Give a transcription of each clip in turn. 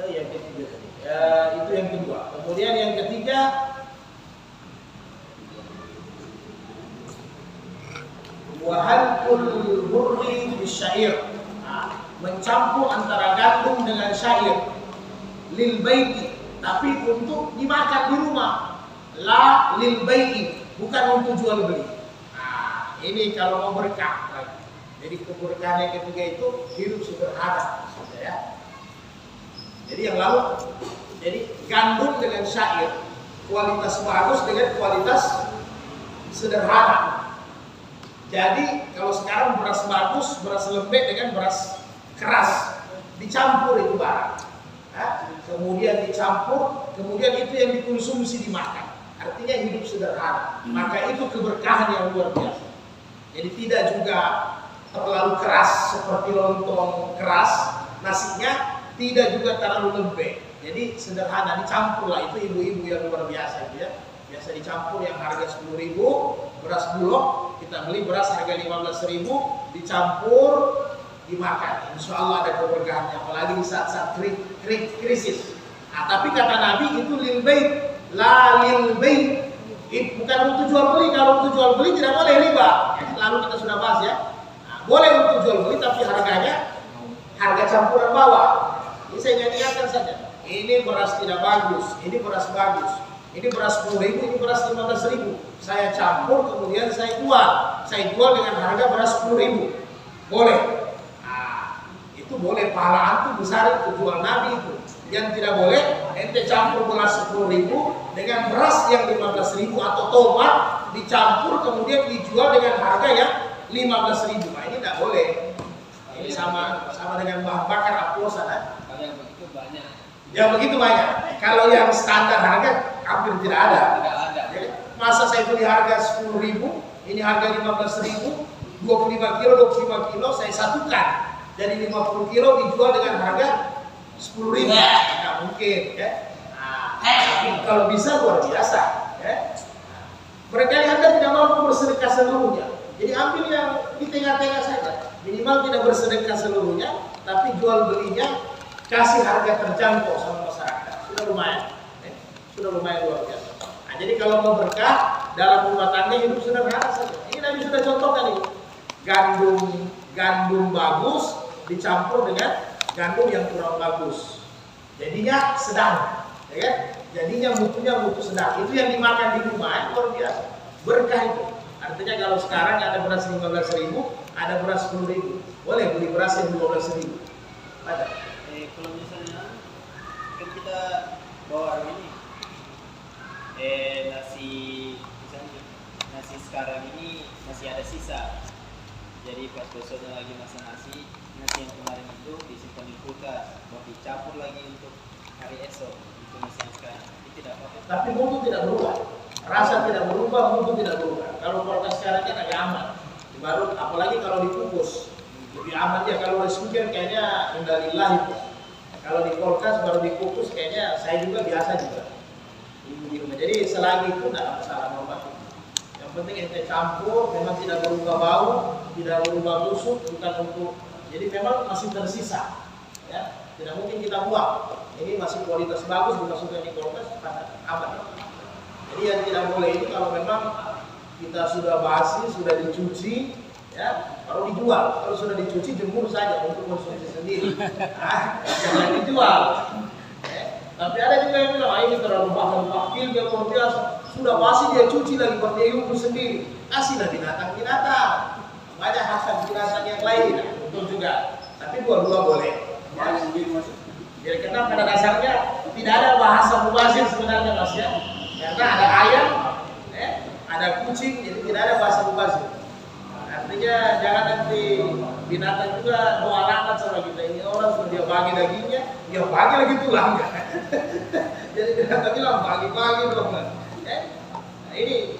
Yang ketiga tadi. Itu yang kedua. Kemudian yang ketiga, wahalul burri bisyair. Mencampur antara gandum dengan syair. Lil baiti, tapi untuk dimakan di rumah. La lil baiti, bukan untuk jual beli. Nah, ini kalau mau berkah lagi. Jadi keberkahan yang ketiga itu hidup sederhana, ya. Jadi yang lalu, jadi gandum dengan syair, kualitas bagus dengan kualitas sederhana. Jadi kalau sekarang beras bagus, beras lembek dengan beras keras, dicampur itu barang. Kemudian dicampur, kemudian itu yang dikonsumsi dimakan. Artinya hidup sederhana. Maka itu keberkahan yang luar biasa. Jadi tidak juga terlalu keras seperti lontong keras, nasinya tidak juga terlalu lembek. Jadi sederhana, dicampur lah. Itu ibu-ibu yang luar biasa itu ya. Biasa dicampur yang harga 10.000, beras bulog, kita beli beras harga 15.000, dicampur, dimakan. Insya Allah ada keberkahannya, apalagi di saat-saat krisis. Nah, tapi kata Nabi itu lil bait, la lil bait. Bukan untuk jual beli. Kalau untuk jual beli tidak boleh riba. Lalu kita sudah bahas ya. Nah, boleh untuk jual beli tapi harganya harga campuran bawah. Ini saya ingatkan saja. Ini beras tidak bagus, ini beras bagus. Ini beras 10.000, ini beras 15.000. Saya campur kemudian saya jual. Saya jual dengan harga beras 10.000. Boleh. Itu boleh, pahala antum besar itu, jual Nabi itu. Yang tidak boleh, ente campur beras 10.000 dengan beras yang 15.000 atau tomat dicampur kemudian dijual dengan harga yang 15.000. Nah, ini tidak boleh. Ini sama dengan bahan bakar oplosan. Kalau yang begitu banyak. Yang begitu banyak. Kalau yang standar harga hampir tidak ada. Tidak ada. Jadi, masa saya beli harga 10.000, ini harga 15.000, 25 kilo saya satukan. Jadi 50 kilo dijual dengan harga 10.000. Nggak mungkin ya. Tapi kalau bisa luar biasa ya. Berkali Anda tidak mampu bersedekah seluruhnya. Jadi ambil yang di tengah-tengah saja. Minimal tidak bersedekah seluruhnya, tapi jual belinya kasih harga terjangkau sama masyarakat. Sudah lumayan. Sudah lumayan luar biasa. Nah, jadi kalau mau berkah dalam rumah tangga hidup sederhana saja. Ini Nabi sudah contohkan ini. Gandum bagus dicampur dengan gandum yang kurang bagus. Jadinya sedang, ya kan? Jadinya mutu sedang. Itu yang dimakan di rumah luar biasa. Berkah itu. Artinya kalau sekarang ada beras 15.000, ada beras 10.000. Boleh beli beras yang 12.000. Ada. Kalau misalnya kan kita bawa ini misalnya nasi sekarang ini masih ada sisa. Jadi pas besoknya lagi masak nasi yang kemarin itu disimpan di kulkas, mau dicampur lagi untuk hari esok. Itu nasi yang sekarang ini tidak apa-apa. Tapi mutu tidak berubah, rasa tidak berubah, mutu tidak berubah. Kalau kulkas sekarang kan agak aman. Baru apalagi kalau dikukus lebih aman ya. Kalau rice cooker kayaknya indalillah itu. Kalau di kulkas baru dikukus kayaknya saya juga biasa juga. Jadi selagi itu tidak ada masalah normatif. Yang penting ente campur, memang tidak berubah bau, tidak berubah busuk, bukan untuk. Jadi memang masih tersisa, ya. Tidak mungkin kita buang. Ini masih kualitas bagus, dimasukkan di kulkas, aman. Jadi yang tidak boleh ini kalau memang kita sudah basi, sudah dicuci, ya, baru dijual. Kalau sudah dicuci jemur saja untuk konsumsi sendiri. Jangan dijual. Tapi ada juga yang bilang, ini terlalu pakil dia luar biasa. Sudah pasti dia cuci lagi buat dia hidup sendiri. Kasihlah binatang-binatang. Banyak hak binatang yang lain, betul juga. Tapi dua-dua boleh. Jadi karena pada dasarnya tidak ada bahasa mubazir sebenarnya Mas ya. Karena ada ayam, ada kucing, jadi tidak ada bahasa mubazir. Artinya jangan nanti binatang juga doa sama kita. Ini orang sudah dia bagi dagingnya, dia bagi lagi tulangnya. Jadi binatang bilang bagi-bagi dong. Nah, ini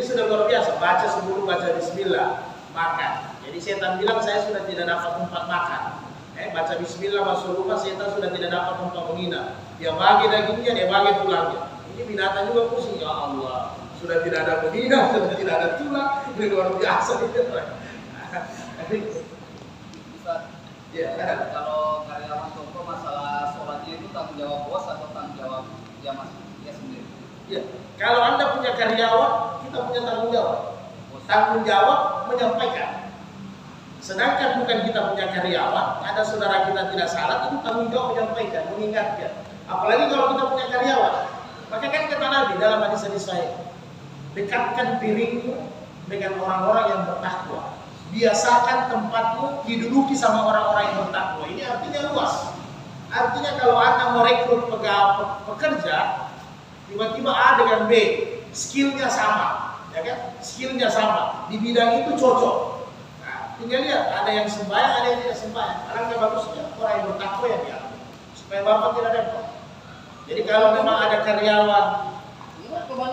sudah luar biasa. Baca sebelum baca Bismillah, makan. Jadi setan bilang saya sudah tidak dapat tempat makan. Baca Bismillah masuk rumah, setan sudah tidak dapat tempat menginap. Dia bagi dagingnya, dia bagi tulangnya. Ini binatang juga pusing, ya Allah. Sudah tidak ada menginap, sudah tidak ada tulang. Ini luar biasa. Ya, kalau karyawan toko masalah sholat dia itu tanggung jawab bos atau tanggung jawab dia sendiri? Ya, kalau Anda punya karyawan, kita punya tanggung jawab. Tanggung jawab menyampaikan. Sedangkan bukan kita punya karyawan, ada saudara kita tidak salah, itu tanggung jawab menyampaikan, mengingatkan. Apalagi kalau kita punya karyawan. Maka kan kata Nabi dalam hadis saya, dekatkan piringmu dengan orang-orang yang bertakwa. Biasakan tempatmu diduduki sama orang-orang yang bertakwa. Ini artinya luas. Artinya kalau Anda merekrut pekerja, tiba-tiba A dengan B, skillnya sama, ya kan? Skillnya sama, di bidang itu cocok. Nah, tinggal lihat, ada yang sembahyang, ada yang tidak sembahyang. Alangkah bagusnya orang yang bertakwa yang diambil, supaya bapak tidak repot. Jadi kalau memang ada karyawan